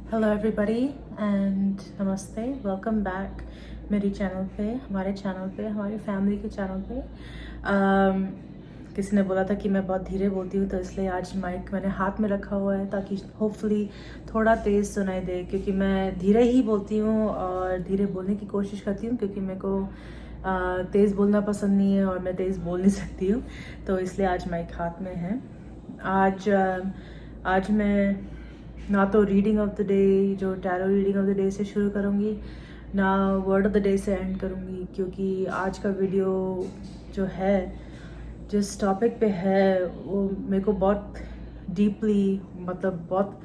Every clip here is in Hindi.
हेलो एवरीबॉडी एंड नमस्ते, वेलकम बैक मेरी चैनल पे, हमारे चैनल पे, हमारी फैमिली के चैनल पे। किसी ने बोला था कि मैं बहुत धीरे बोलती हूँ, तो इसलिए आज माइक मैंने हाथ में रखा हुआ है ताकि होपफुली थोड़ा तेज़ सुनाई दे, क्योंकि मैं धीरे ही बोलती हूँ और धीरे बोलने की कोशिश करती हूँ, क्योंकि मेरे को तेज़ बोलना पसंद नहीं है और मैं तेज़ बोल नहीं सकती हूँ, तो इसलिए आज माइक हाथ में है। आज मैं ना तो रीडिंग ऑफ द डे, जो tarot reading of the day से शुरू करूँगी, ना वर्ड ऑफ द डे से एंड करूँगी, क्योंकि आज का वीडियो जो है, जिस टॉपिक पे है, वो मेरे को बहुत डीपली, मतलब बहुत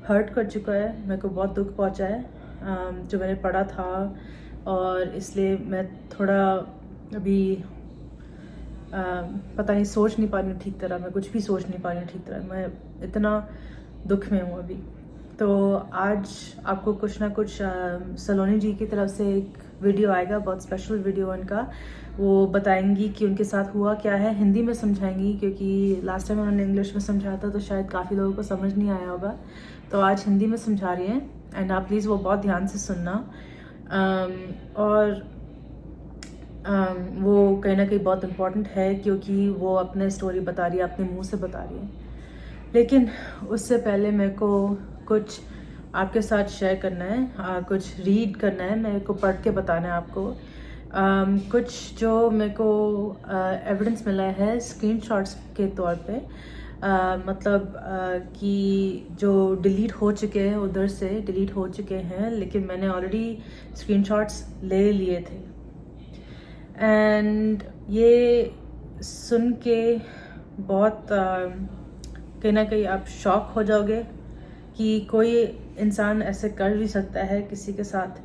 हर्ट कर चुका है, मेरे को बहुत दुख पहुँचा है जो मैंने पढ़ा था, और इसलिए मैं थोड़ा अभी पता नहीं, सोच नहीं पा रही हूँ ठीक तरह, मैं कुछ भी सोच नहीं पा रही हूँ ठीक तरह, मैं इतना दुख में हूँ अभी। तो आज आपको कुछ ना कुछ सलोनी जी की तरफ से एक वीडियो आएगा, बहुत स्पेशल वीडियो उनका, वो बताएंगी कि उनके साथ हुआ क्या है, हिंदी में समझाएंगी, क्योंकि लास्ट टाइम उन्होंने इंग्लिश में समझाया था तो शायद काफ़ी लोगों को समझ नहीं आया होगा, तो आज हिंदी में समझा रही हैं। एंड आप प्लीज़ वो बहुत ध्यान से सुनना। और वो कहीं ना कहीं बहुत इम्पॉर्टेंट है, क्योंकि वो अपने स्टोरी बता रही है, अपने मुंह से बता रही है। लेकिन उससे पहले मेरे को कुछ आपके साथ शेयर करना है, कुछ रीड करना है, मेरे को पढ़ के बताना है आपको। कुछ जो मेरे को एविडेंस मिला है स्क्रीनशॉट्स के तौर पे, मतलब कि जो डिलीट हो चुके हैं, उधर से डिलीट हो चुके हैं, लेकिन मैंने ऑलरेडी स्क्रीनशॉट्स ले लिए थे। एंड ये सुन के बहुत कहीं ना कहीं आप शॉक हो जाओगे कि कोई इंसान ऐसे कर भी सकता है किसी के साथ,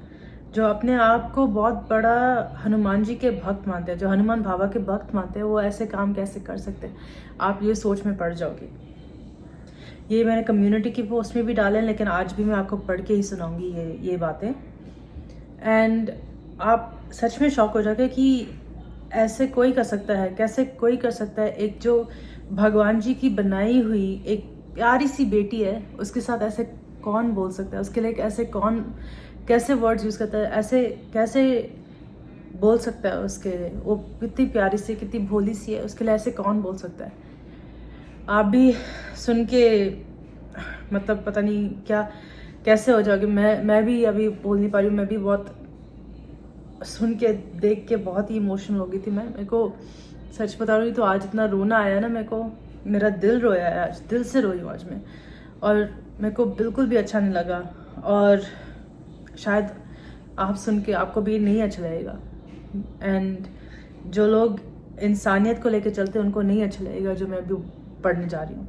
जो अपने आप को बहुत बड़ा हनुमान जी के भक्त मानते हैं, जो हनुमान बाबा के भक्त मानते हैं, वो ऐसे काम कैसे कर सकते हैं, आप ये सोच में पड़ जाओगे। ये मैंने कम्युनिटी की पोस्ट में भी डाले, लेकिन आज भी मैं आपको पढ़ के ही सुनाऊंगी ये बातें। एंड आप सच में शॉक हो जाओगे कि ऐसे कोई कर सकता है, कैसे कोई कर सकता है। एक जो भगवान जी की बनाई हुई एक प्यारी सी बेटी है, उसके साथ ऐसे कौन बोल सकता है, उसके लिए ऐसे कौन, कैसे वर्ड्स यूज़ करता है, ऐसे कैसे बोल सकता है उसके लिए, वो कितनी प्यारी सी, कितनी भोली सी है, उसके लिए ऐसे कौन बोल सकता है। आप भी सुन के मतलब पता नहीं क्या कैसे हो जाओगे। मैं भी अभी बोल नहीं पा रही हूँ, मैं भी बहुत सुन के देख के बहुत ही इमोशनल हो गई थी। मेरे को सच बता रही हूँ तो आज इतना रोना आया ना, मेरे को, मेरा दिल रोया है आज, दिल से रोई हूँ आज मैं, और मेरे को बिल्कुल भी अच्छा नहीं लगा, और शायद आप सुन के आपको भी नहीं अच्छा लगेगा। एंड जो लोग इंसानियत को लेकर चलते हैं उनको नहीं अच्छा लगेगा जो मैं अभी पढ़ने जा रही हूँ।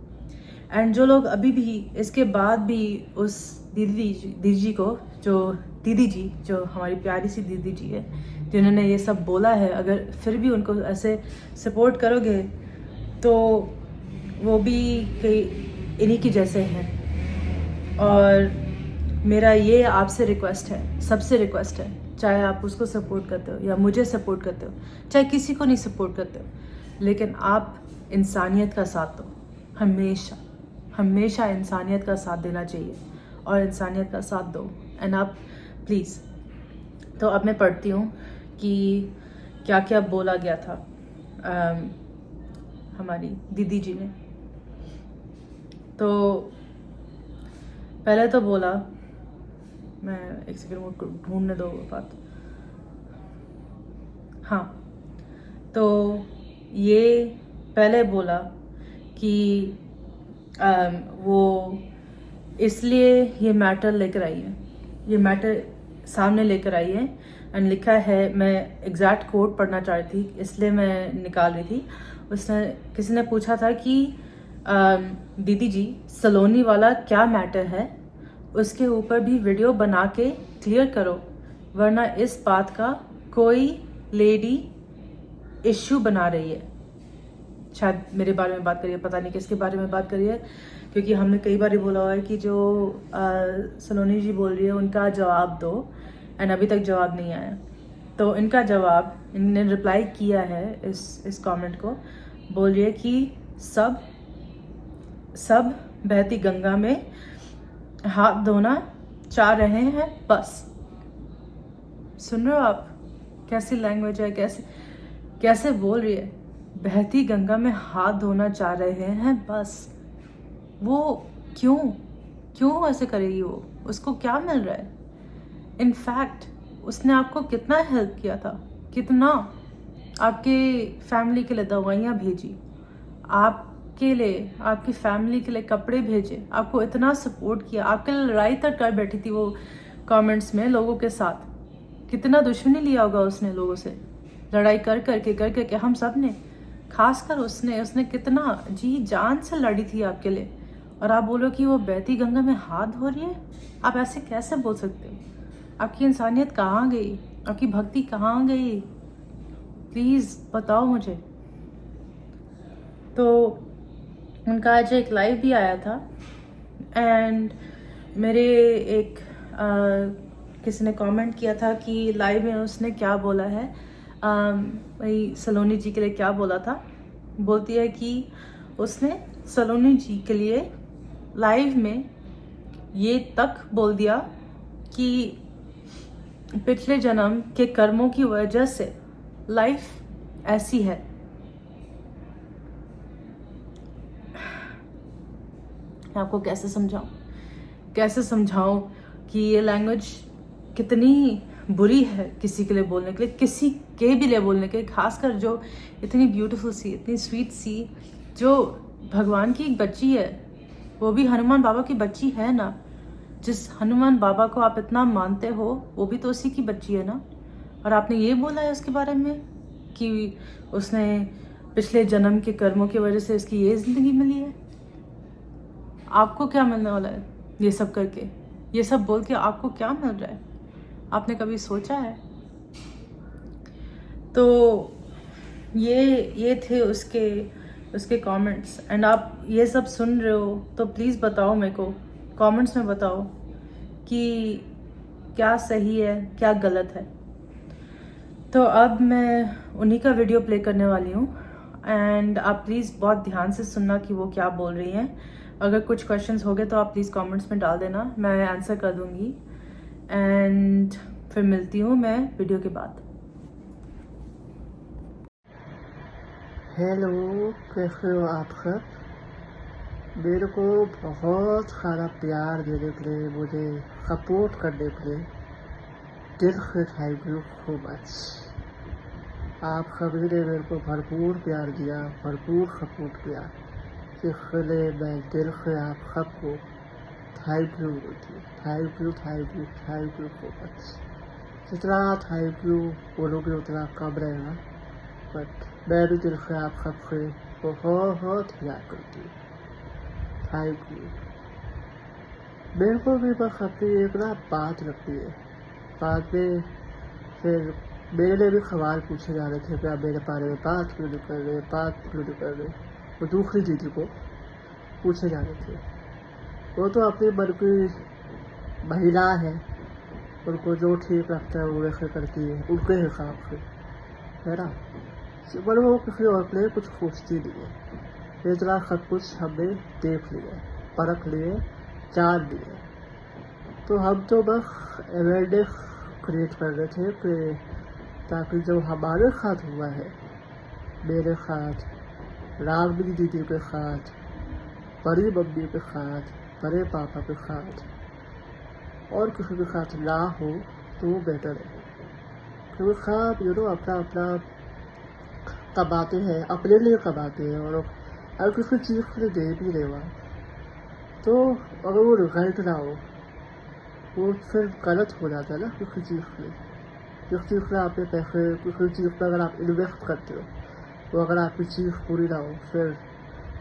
एंड जो लोग अभी भी इसके बाद भी उस दीदी जी को, जो दीदी जी, जो हमारी प्यारी सी दीदी जी है, जिन्होंने ये सब बोला है, अगर फिर भी उनको ऐसे सपोर्ट करोगे तो वो भी कई इन्हीं की जैसे हैं। और मेरा ये आपसे रिक्वेस्ट है, सबसे रिक्वेस्ट है, चाहे आप उसको सपोर्ट करते हो या मुझे सपोर्ट करते हो, चाहे किसी को नहीं सपोर्ट करते हो, लेकिन आप इंसानियत का साथ दो। हमेशा हमेशा इंसानियत का साथ देना चाहिए और इंसानियत का साथ दो। एंड आप प्लीज़, तो अब मैं पढ़ती हूँ कि क्या क्या बोला गया था हमारी दीदी जी ने। तो पहले तो बोला, मैं एक सेकंड वो ढूंढने दो वो बात। हाँ, तो ये पहले बोला कि वो इसलिए ये मैटर लेकर आई है, ये मैटर सामने लेकर आई है। एंड लिखा है, मैं एग्जैक्ट कोड पढ़ना चाह रही थी इसलिए मैं निकाल रही थी। उसने, किसी ने पूछा था कि दीदी जी, सलोनी वाला क्या मैटर है, उसके ऊपर भी वीडियो बना के क्लियर करो, वरना इस बात का कोई लेडी इश्यू बना रही है। शायद मेरे बारे में बात करिए, पता नहीं किसके बारे में बात करिए, क्योंकि हमने कई बार बोला हुआ है कि जो सलोनी जी बोल रही है उनका जवाब दो, एंड अभी तक जवाब नहीं आया। तो इनका जवाब, इनने रिप्लाई किया है इस कमेंट को, बोल रही है कि सब बहती गंगा में हाथ धोना चाह रहे हैं बस। सुन रहे हो आप कैसी लैंग्वेज है, कैसे कैसे बोल रही है। बहती गंगा में हाथ धोना चाह रहे हैं बस। वो क्यों क्यों ऐसे करेगी? वो उसको क्या मिल रहा है? इनफैक्ट उसने आपको कितना हेल्प किया था, कितना आपके फैमिली के लिए दवाइयाँ भेजी, आपके लिए, आपकी फैमिली के लिए कपड़े भेजे, आपको इतना सपोर्ट किया, आपके लिए लड़ाई तक कर बैठी थी वो कमेंट्स में लोगों के साथ। कितना दुश्मनी लिया होगा उसने लोगों से, लड़ाई कर करके हम सब ने, खासकर उसने कितना जी जान से लड़ी थी आपके लिए। और आप बोलो कि वो बहती गंगा में हाथ धो रही है? आप ऐसे कैसे बोल सकते हो? आपकी इंसानियत कहाँ गई? आपकी भक्ति कहाँ गई? प्लीज़ बताओ मुझे। तो उनका आज एक लाइव भी आया था एंड मेरे एक किसी ने कमेंट किया था कि लाइव में उसने क्या बोला है, वही सलोनी जी के लिए क्या बोला था। बोलती है कि उसने सलोनी जी के लिए लाइव में ये तक बोल दिया कि पिछले जन्म के कर्मों की वजह से लाइफ ऐसी है। आपको कैसे समझाऊं कि ये लैंग्वेज कितनी बुरी है किसी के लिए बोलने के लिए, किसी के भी लिए बोलने के लिए, खासकर जो इतनी ब्यूटीफुल सी, इतनी स्वीट सी, जो भगवान की एक बच्ची है, वो भी हनुमान बाबा की बच्ची है ना। जिस हनुमान बाबा को आप इतना मानते हो वो भी तो उसी की बच्ची है ना। और आपने ये बोला है उसके बारे में कि उसने पिछले जन्म के कर्मों की वजह से उसकी ये जिंदगी मिली है। आपको क्या मिलने वाला है ये सब करके? ये सब बोल के आपको क्या मिल रहा है? आपने कभी सोचा है? तो ये थे उसके कमेंट्स। एंड आप ये सब सुन रहे हो तो प्लीज़ बताओ मेरे को, कमेंट्स में बताओ कि क्या सही है क्या गलत है। तो अब मैं उन्हीं का वीडियो प्ले करने वाली हूँ एंड आप प्लीज़ बहुत ध्यान से सुनना कि वो क्या बोल रही हैं। अगर कुछ क्वेश्चंस हो गए तो आप प्लीज़ कमेंट्स में डाल देना, मैं आंसर कर दूँगी। एंड फिर मिलती हूँ मैं वीडियो के बाद। हेलो, कैसे हो आप सब? मेरे को बहुत सारा प्यार देने के लिए, मुझे सपोर्ट करने के लिए दिल से थैंक यू सो मच। आप सभी ने मेरे को भरपूर प्यार दिया, भरपूर सपोर्ट किया, इसके लिए मैं दिल से आप सबको थैंक यू बोलती हूँ। Thank you so much. जितना थैंक यू बोलोगे उतना कम रहेगा, बट मैं भी दिल से आप सबसे बहुत प्यार करती हूँ। Thank you. मेरे को भी बस अपनी एक ना बात लगती है, बाद में फिर मेरे लिए भी सवाल पूछे जा रहे थे कि आप मेरे बारे में बात क्यों नहीं कर रहे। वो दूसरी दीदी को पूछे जा रहे थे। वो तो अपनी मन की महिला है, उनको जो ठीक लगता है वो वैसे करती है उनके हिसाब से, है ना। पर वो किसी और के लिए कुछ सोचती नहीं है। इतना सब कुछ हमने देख लिया, परख लिए, जान लिए। तो हम तो बस अवेयरनेस क्रिएट कर रहे थे कि ताकि जो हमारे साथ हुआ है, मेरे साथ, रागनी दीदी के साथ, बड़ी मम्मी के साथ, बड़े पापा के साथ और किसी के साथ ना हो तो वो बेटर है। क्योंकि सब अपना अपना कमाते हैं, अपने लिए कमाते हैं, और अगर किसी चीज़ के लिए दे भी रहे तो अगर वो रिजल्ट ना हो वो फिर गलत हो जाता है ना। किसी चीज़ में, जिस चीज़ में आपने पैसे, किसी चीज़ में अगर आप इन्वेस्ट करते हो तो अगर आपकी चीज़ पूरी ना हो फिर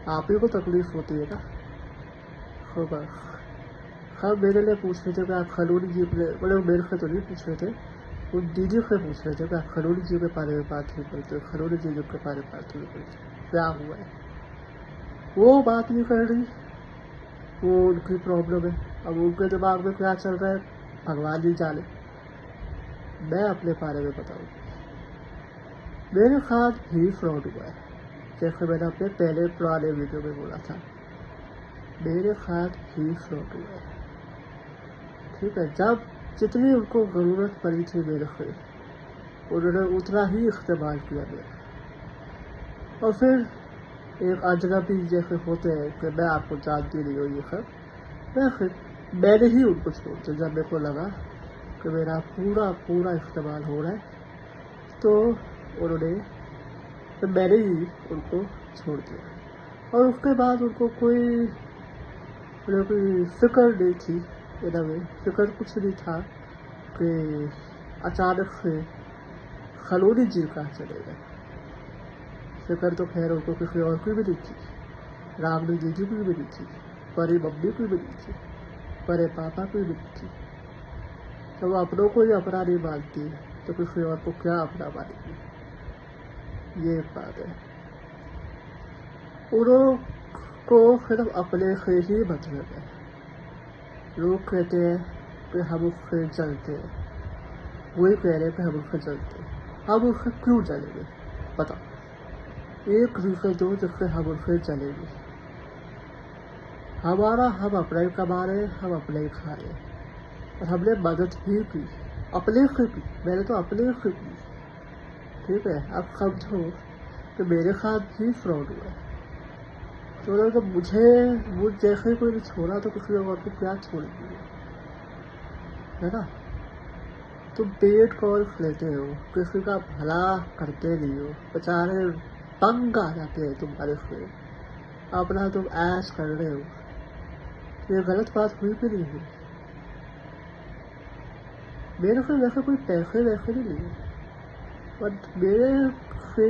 आप ही को तकलीफ होती है ना। तो बस सब मेरे लिए पूछ रहे थे कि आप खलूरी जी के, मतलब मेरे से तो नहीं पूछ रहे थे, वो दीदी से पूछ रहे थे कि आप खलूरी जी के बारे में बात नहीं करते हो, खलूरी जी के बारे में बात नहीं करते, क्या हुआ है? वो बात नहीं कर रही, वो उनकी प्रॉब्लम है। अब उनके दिमाग में क्या चल रहा है भगवान ही जाने। मैं अपने बारे में बताऊँ, मेरे साथ भी फ्रॉड हुआ है, जैसे मैंने अपने पहले पुराने वीडियो में बोला था, मेरे साथ भी फ्रॉड हुआ है। ठीक है, जब जितनी उनको ज़रूरत पड़ी थी मेरे से उन्होंने उतना ही इस्तेमाल किया मेरा। और फिर एक अजनबी जैसे होते हैं कि मैं आपको जानती नहीं हूँ ये सब, मैं फिर मैंने ही उनको छोड़ दिया। जब मेरे को लगा कि मेरा पूरा पूरा इस्तेमाल हो रहा है तो उन्होंने तो मैंने ही उनको छोड़ दिया। और उसके बाद उनको कोई फिक्र नहीं थी, इन वे फिक्र कुछ नहीं था कि अचानक से खलोनी जी कहाँ चले गए। फिक्र तो खैर उनको किसी और की भी नहीं थी, रामनी दीदी की भी नहीं थी, परी मम्मी की भी नहीं थी, परे पापा की भी नहीं थी। जब अपनों को ही अपना नहीं मानती तो किसी और को क्या अपना मानेगी, ये एक बात है। उन्हों को सिर्फ अपने से ही मतलब है। लोग कहते हैं कि हम उससे जलते हैं, वही कह रहे हैं कि हम उससे जलते हैं। हम उससे क्यों जलेंगे बताओ, एक रीज़न दो जिससे हम उससे जलेंगे। हम अपना ही कमा रहे, हम अपने ही खा रहे, और हमने मदद भी की अपने से की, मैंने तो अपने से की, ठीक है। अब समझो कि मेरे साथ भी फ्रॉड हुआ है, तो मुझ जैसे कोई ने छोड़ा तो किसी और को क्या छोड़ेगी, है ना। तुम पेड कॉल्स लेते हो, किसी का भला करते नहीं हो, बेचारे तंग आ जाते हैं तुम्हारे से, अपना तुम ऐश कर रहे हो। ये गलत बात हुई भी नहीं हुई। मेरे से वैसे कोई पैसे वैसे नहीं लिए, बट मेरे से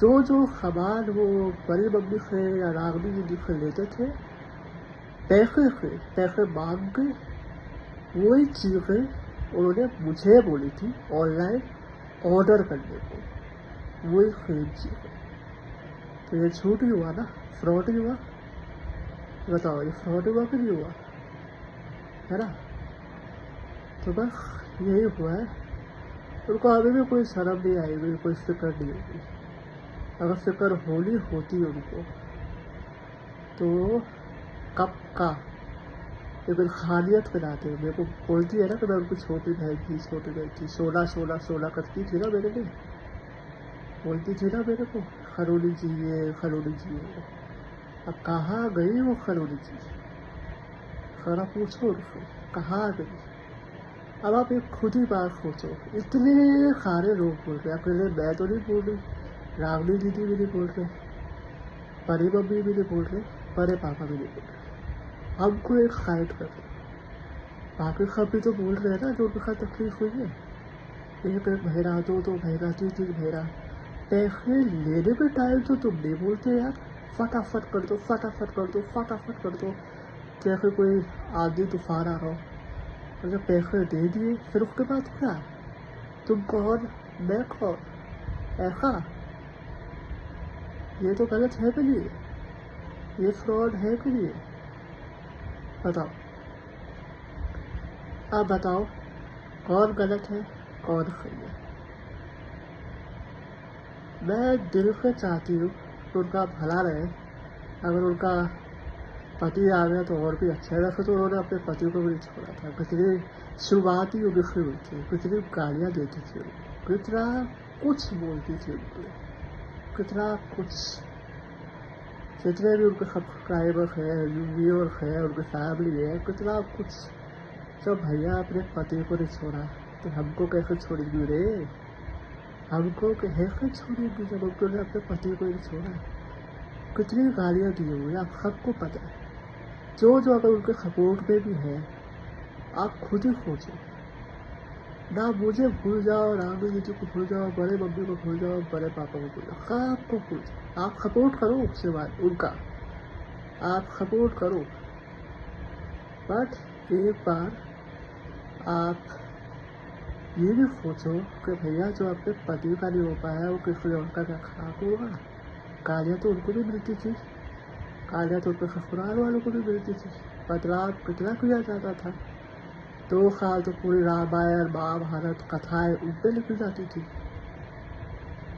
जो सामान वो बड़ी मम्मी से या रागनी दीदी से लेते थे, पैसे मांग के वही चीज़ें उन्होंने मुझे बोली थी ऑनलाइन ऑर्डर करने को, वही सेम चीज़ें। तो ये झूठ ही हुआ ना, फ्रॉड ही हुआ। बताओ ये फ्रॉड हुआ कि नहीं हुआ, है ना। तो बस यही हुआ है। उनको अभी भी कोई शर्म नहीं आएगी, कोई फिक्र नहीं होगी। अगर फिक्र होती उनको तो कब का लेकिन खानियत बनाते हैं। मेरे को बोलती है ना कि मैं उनको छोटी बहन थी, 16 करती थी ना मेरे लिए, बोलती थी ना मेरे को खरोली जी ये खरोली जी ये। अब कहाँ गई वो खरोली जी, सारा पूछो उनको कहाँ गई। अब आप एक खुद ही बात सोचो, इतने सारे लोग बोल रहे, अकेले मैं तो नहीं बोल रही, रागनी दीदी भी नहीं बोल रहे, परी मम्मी भी नहीं बोल रहे, परे पापा भी नहीं बोल रहे, हमको एक साइड कर रहे। बाकी सब भी तो बोल रहे हैं ना जो उनके साथ तकलीफ हुई है, एक महीना, दो महीना, 3 महीना। पैसे लेने के टाइम तो तुम नहीं बोलते यार, फटाफट कर दो फटाफट कर दो फटाफट कर दो, जैसे कोई आंधी तूफान आ रहा हो। और जब पैसे दे दिए फिर उसके बाद क्या, तुम कौन मैं कौन, ऐसा। ये तो गलत है कि नहीं, ये फ्रॉड है कि नहीं, बताओ। आप बताओ कौन गलत है कौन सही है। मैं दिल से चाहती हूँ कि उनका भला रहे। अगर उनका पति आ गया तो और भी अच्छा है। वैसे तो उन्होंने अपने पति को भी नहीं छोड़ा था, कितनी शुरुआती उम्र से हुई थी, कितनी गालियाँ देती थी, कितना कुछ बोलती थी उनको, कितना कुछ। जितने भी उनके सब्सक्राइबर्स हैं, व्यूअर्स हैं, उनकी फैमिली है, कितना कुछ। जब भैया अपने पति को नहीं छोड़ा तो हमको कैसे छोड़ेगी रे, हमको कैसे छोड़ेगी जब उन्होंने अपने पति को नहीं छोड़ा। कितनी गालियाँ दी हुई है, आप सबको पता है। जो अगर उनके सपोर्ट में भी है, आप खुद ही सोचो ना, मुझे भूल जाओ, रामू दीदी को भूल जाओ, बड़े मम्मी को भूल जाओ, बड़े पापा को भूल जाओ, सबको भूल जाओ। आप सपोर्ट करो उसके बाद उनका, आप सपोर्ट करो, बट एक बार आप ये भी सोचो कि भैया जो अपने पति का नहीं हो पाया वो किसी और का क्या खराब होगा। गालियाँ तो उनको भी मिलती थी, गालियाँ तो उनके ससुराल वालों को भी मिलती थी, बदलाव कितना किया जाता था। 2 साल तो पूरी रामायण महाभारत कथाएं उन पर लिखी जाती थी,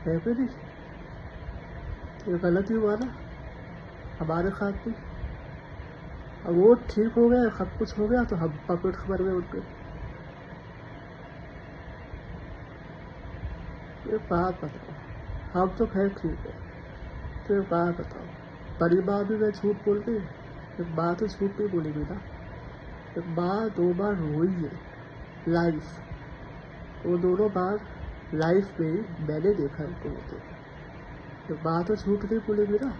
है कि नहीं। ये गलत ही हुआ ना हमारे साथ भी। अब वो ठीक हो गए, सब कुछ हो गया, तो हम पकड़ खबर में उनके। एक बात बताओ, हम तो खैर ठीक है, तो एक बात बताओ, बड़ी माँ भी मैं झूठ बोल गई, एक बार तो झूठ नहीं बोलेगी ना, एक बार 2 बार रोई है लाइफ, वो दोनों बार लाइफ में मैंने देखा उनको रोते, एक बार तो झूठ नहीं बोलेगी ना।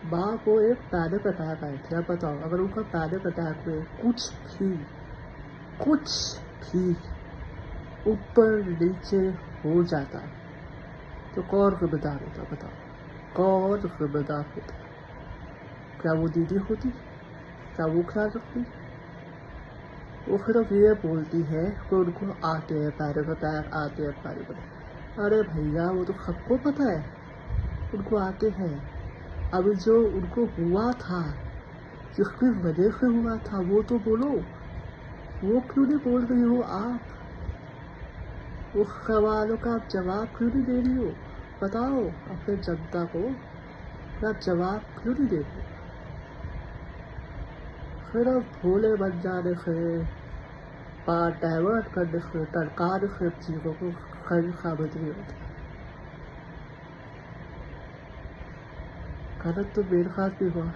माँ को एक पैनिक अटैक आया था, बताओ अगर उनका पैनिक अटैक में कुछ भी ऊपर नीचे हो जाता तो कौन जिम्मेदार होता, बताओ कौन जिम्मेदार होता? क्या वो दीदी होती? क्या वो ख्याल रखती? वो सिर्फ ये बोलती है कि उनको आते हैं पैनिक अटैक, आते हैं पैनिक अटैक। अरे भैया वो तो सबको पता है उनको आते हैं। अभी जो उनको हुआ था, जिसकी वजह से हुआ था, वो तो बोलो, वो क्यों नहीं बोल रही हो आप? उस सवालों का आप जवाब क्यों नहीं दे रही हो? बताओ अपने जनता को कि आप जवाब क्यों नहीं दे रही हो? सिर्फ भोले बन जाने से, बात डाइवर्ट करने से, टरकाने से चीज़ों को सही साबित नहीं होता। गलत तो मेरे साथ भी हुआ,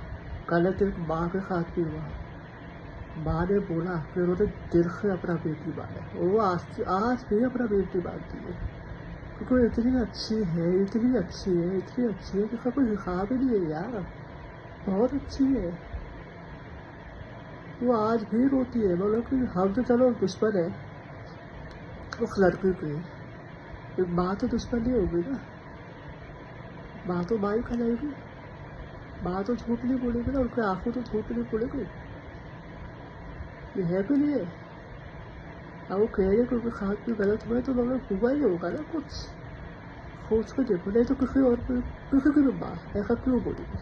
गलत एक माँ के साथ भी हुआ। माँ ने बोला, फिर उन्होंने दिल से अपना बेटी माना, वो आज भी अपना बेटी मानती है, क्योंकि वो इतनी अच्छी है, इतनी अच्छी है, इतनी अच्छी है कि उसका कोई हिसाब ही नहीं है यार, बहुत अच्छी है। वो आज भी रोती है, बोलो कि हम तो चलो दुश्मन है उस लड़की की, एक माँ तो दुश्मन नहीं होगी ना, माँ तो माँ ही खिलाएगी, माँ तो झूठ नहीं बोलेगी ना, उनके आंखों तो झूठ नहीं बोलेगी। ये है भी नहीं है। अब वो कह रहे कि उनके साथ भी गलत हुआ है, तो मगर हुआ ही होगा ना कुछ, सोच के देखो, नहीं तो किसी और किसी की भी माँ ऐसा क्यों बोलेगी?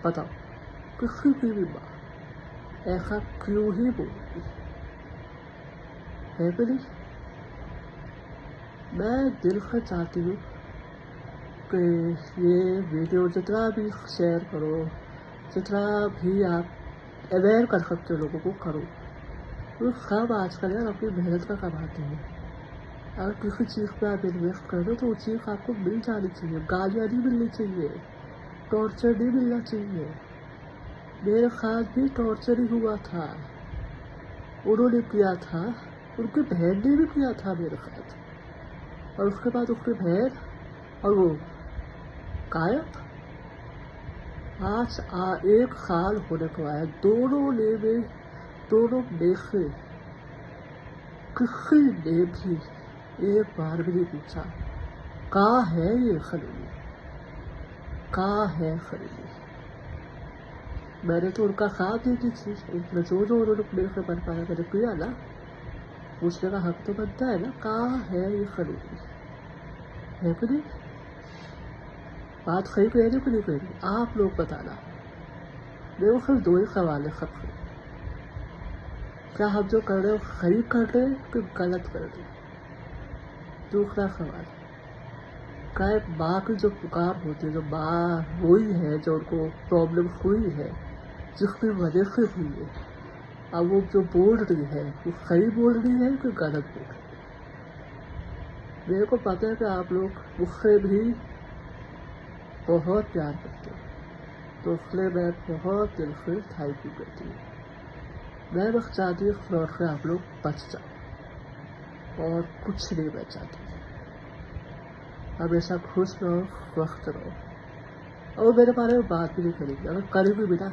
बताओ, किसी की भी माँ ऐसा क्यों ही बोलेगी? है भी नहीं। मैं दिल से चाहती हूँ कि ये वीडियो जितना भी शेयर करो, जितना भी आप अवेयर कर सकते हो लोगों को करो। वो सब आजकल यार अपनी मेहनत का कमाते हैं। अगर किसी चीज़ पर आप इन्वेस्ट कर रहे हो तो वो चीज़ आपको मिल जानी चाहिए, गालियाँ नहीं मिलनी चाहिए, टॉर्चर नहीं मिलना चाहिए। मेरे साथ भी टॉर्चर ही हुआ था, उन्होंने किया था, उनकी बहन ने भी किया था मेरे साथ, और उसके बाद उसकी बहन और वो गायब। आज 1 साल होने को आया, दोनों में से किसी ने भी एक बार भी नहीं पूछा कहाँ है ये खलीली, कहाँ है खलीली। मैंने तो उनका साथ दी थी, उनने जो उन्होंने मेरे से बन पाया मैंने किया ना, पूछने का हक तो बनता है ना, कहाँ है ये खलीली, है कि नहीं? बात सही कह रही कि नहीं कह रही, आप लोग बताना। मेरे को सिर्फ 2 ही सवाल है सबसे, क्या हम जो कर रहे हो सही कर रहे हैं कि गलत कर रहे हैं? दूसरा सवाल, क्या एक माँ की जो पुकार होती है, जो माँ हुई है, जो उनको प्रॉब्लम हुई है, जिसकी वजह से हुई है, अब वो जो बोल रही है वो सही बोल रही है कि गलत बोल रही है? मेरे को पता है कि आप लोग मुझसे भी बहुत प्यार करते हो, तो इसलिए मैं बहुत दिल से थैंक यू कहती हूँ। मैं बस चाहती हूँ फ्लॉट से आप लोग बच जाओ और कुछ नहीं मैं चाहती, हमेशा खुश रहो, स्वस्थ रहो। और मेरे बारे में बात भी नहीं करेंगे, अगर करेंगे भी ना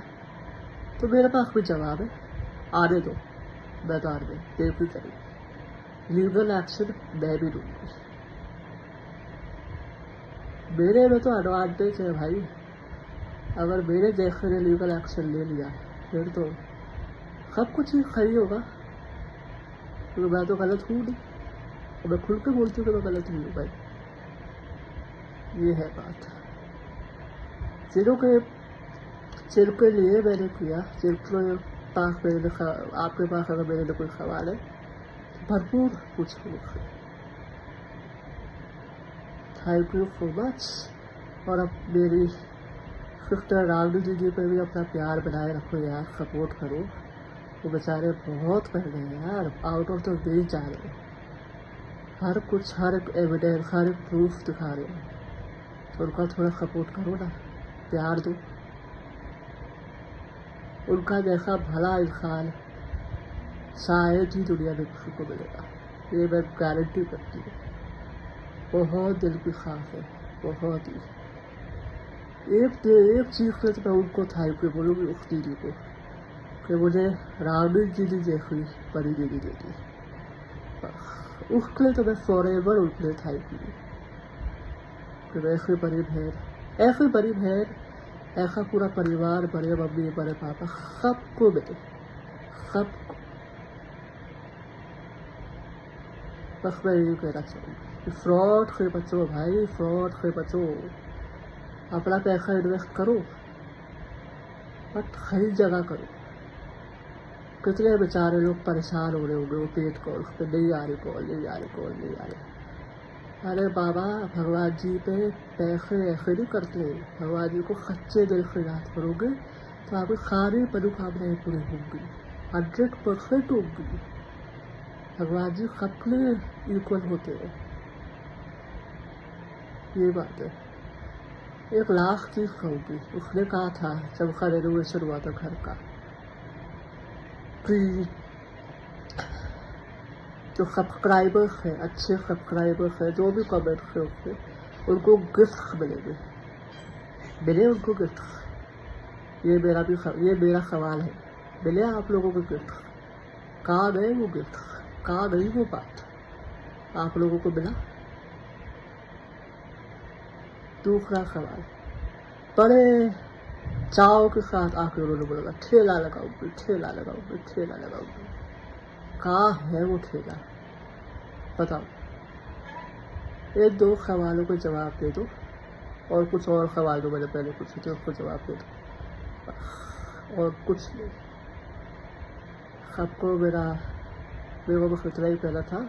तो मेरे पास भी जवाब है, आने दो मैदान में, देख भी करेंगे, लीगल एक्शन मैं भी लूँगी। मेरे में तो एडवांटेज है भाई, अगर मेरे जैसे ने लीगल एक्शन ले लिया फिर तो सब कुछ ही सही होगा, क्योंकि मैं तो गलत हूँ नहीं, और मैं खुल के बोलती हूँ कि मैं गलत नहीं हूँ भाई। ये है बात, जिनके लिए मैंने किया, जिनके पास मेरे आपके पास अगर मेरे लिए कोई सवाल है भरपूर पूछो मुझसे। Thank you so much. और अब मेरी सिस्टर रावड़ी दीदी पे भी अपना प्यार बनाए रखो यार, सपोर्ट करो। वो बेचारे बहुत कर रहे हैं यार, आउट ऑफ द वे जा रहे हैं, हर कुछ, हर एक एविडेंस, हर एक प्रूफ दिखा रहे हैं, तो उनका थोड़ा सपोर्ट करो ना, प्यार दो। उनका जैसा भला इंसान शायद ही दुनिया में किसी को मिलेगा, ये मैं गारंटी करती हूँ। बहुत दिल की खास है, बहुत ही। एक चीज़ पे तो मैं उनको थैंक यू बोलूँगी, उस दीदी को, कि मुझे रावड़ी दीदी जैसी बड़ी दीदी देती, उसके लिए तो मैं फॉरएवर उनके लिए थैंक यू कि ऐसी बड़ी बहन, ऐसी बड़ी बहन, ऐसा पूरा परिवार, बड़े मम्मी, बड़े पापा, सबको मिले, सबको। बस मैं यही कहना चाहूँगी, फ्रॉड से बचो भाई, फ्रॉड से बचो। अपना पैसा इन्वेस्ट करो, बट सही जगह करो। कितने बेचारे लोग परेशान हो रहे होंगे वो पेड कॉल्स पे, नहीं आ रही कॉल, नहीं आ रही कॉल, नहीं आ रही। अरे बाबा, भगवान जी पे पैसे ऐसे नहीं करते। भगवान जी को सच्चे दिल से याद करोगे तो आपकी सारी मनोकामनाएं पूरी होंगी, 100% होंगी। भगवान जी सबके इक्वल होते हैं, ये बात है। एक लास्ट चीज कहूँगी, उसने कहा था जब उसका रेनोवेशन हुआ था घर का, कि जो सब्सक्राइबर्स हैं, अच्छे सब्सक्राइबर्स हैं, जो भी कमेंट्स हैं उसमें, उनको गिफ्ट मिलेंगे, मिले उनको गिफ्ट। ये मेरा सवाल है, मिले आप लोगों को गिफ्ट? कहाँ गए वो गिफ्ट, कहाँ गई वो बात, आप लोगों को मिला? दूसरा सवाल, बड़े चाव के साथ आके उन्होंने बोला ठेला लगाऊंगी, ठेला लगाऊंगी, ठेला लगाऊंगी। कहाँ है वो ठेला, बताओ। ये 2 सवालों के जवाब दे दो, और कुछ और सवाल जो मैंने पहले पूछे थे उसको जवाब दे दो, और कुछ नहीं। सबको मेरे को बस इतना ही कहना था,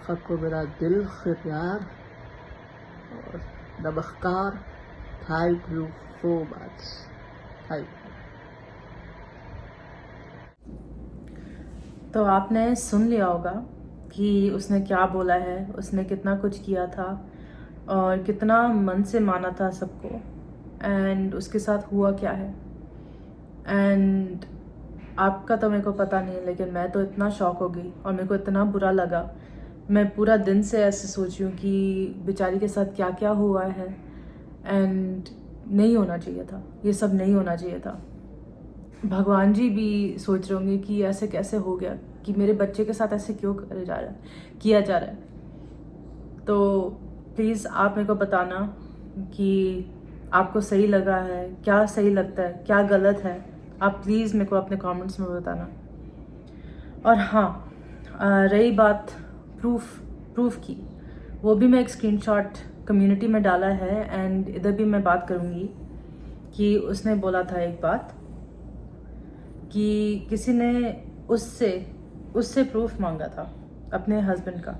सबको मेरा दिल से प्यार और नमस्कार। Thank you so much, thank you. तो आपने सुन लिया होगा कि उसने क्या बोला है, उसने कितना कुछ किया था और कितना मन से माना था सबको, एंड उसके साथ हुआ क्या है। एंड आपका तो मेरे को पता नहीं, लेकिन मैं तो इतना शॉक हो गई और मेरे को इतना बुरा लगा। मैं पूरा दिन से ऐसे सोच रही हूँ कि बेचारी के साथ क्या क्या हुआ है, एंड नहीं होना चाहिए था, ये सब नहीं होना चाहिए था। भगवान जी भी सोच रहे होंगे कि ऐसे कैसे हो गया, कि मेरे बच्चे के साथ ऐसे क्यों किया जा रहा है। तो प्लीज़ आप मेरे को बताना कि आपको सही लगा है, क्या सही लगता है, क्या गलत है। आप प्लीज़ मेरे को अपने कमेंट्स में बताना। और हाँ, रही बात प्रूफ की, वो भी मैं एक स्क्रीनशॉट कम्युनिटी में डाला है, एंड इधर भी मैं बात करूँगी कि उसने बोला था एक बात कि किसी ने उससे प्रूफ मांगा था अपने हस्बैंड का,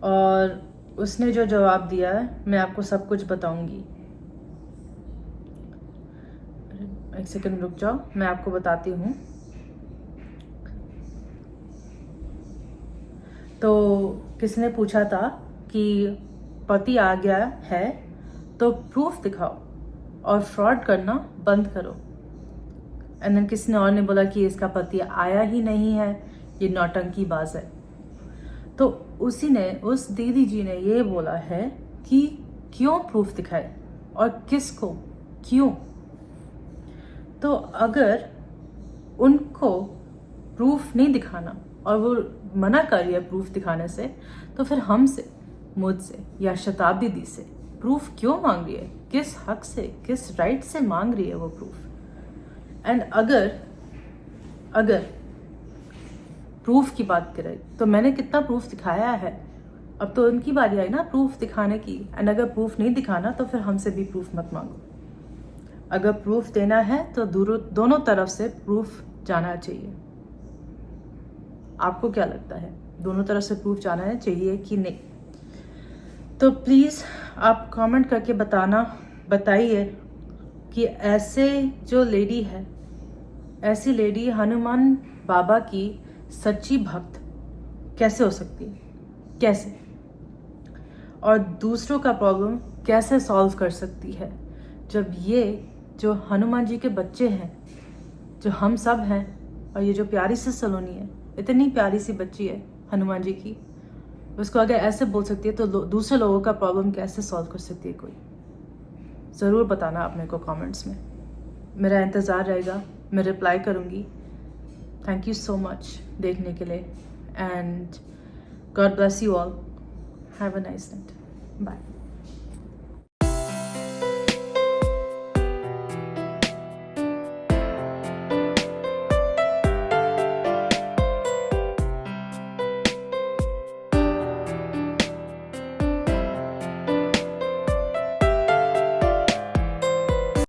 और उसने जो जवाब दिया है मैं आपको सब कुछ बताऊंगी। एक सेकंड रुक जाओ, मैं आपको बताती हूँ। तो किसी ने पूछा था कि पति आ गया है तो प्रूफ दिखाओ और फ्रॉड करना बंद करो। एंड देन किसी ने और ने बोला कि इसका पति आया ही नहीं है, ये नौटंकीबाज है। तो उस दीदी जी ने ये बोला है कि क्यों प्रूफ दिखाए और किसको, क्यों। तो अगर उनको प्रूफ नहीं दिखाना और वो मना कर रही है प्रूफ दिखाने से, तो फिर हमसे, मुझसे या शताब्दी दी से प्रूफ क्यों मांग रही है, किस हक से, किस राइट से मांग रही है वो प्रूफ। एंड अगर प्रूफ की बात करें तो मैंने कितना प्रूफ दिखाया है, अब तो उनकी बारी आई ना प्रूफ दिखाने की। एंड अगर प्रूफ नहीं दिखाना तो फिर हमसे भी प्रूफ मत मांगो। अगर प्रूफ देना है तो दोनों तरफ से प्रूफ जाना चाहिए। आपको क्या लगता है, दोनों तरफ से प्रूफ जाना चाहिए कि नहीं? तो प्लीज़ आप कमेंट करके बताना बताइए कि ऐसे जो लेडी है, ऐसी लेडी हनुमान बाबा की सच्ची भक्त कैसे हो सकती है, कैसे, और दूसरों का प्रॉब्लम कैसे सॉल्व कर सकती है, जब ये जो हनुमान जी के बच्चे हैं, जो हम सब हैं, और ये जो प्यारी सी सलोनी है, इतनी प्यारी सी बच्ची है हनुमान जी की, उसको अगर ऐसे बोल सकती है तो दूसरे लोगों का प्रॉब्लम कैसे सॉल्व कर सकती है कोई। ज़रूर बताना आप मेरे को कमेंट्स में, मेरा इंतज़ार रहेगा, मैं रिप्लाई करूँगी। थैंक यू सो मच देखने के लिए, and God bless you all. Have a nice night. Bye.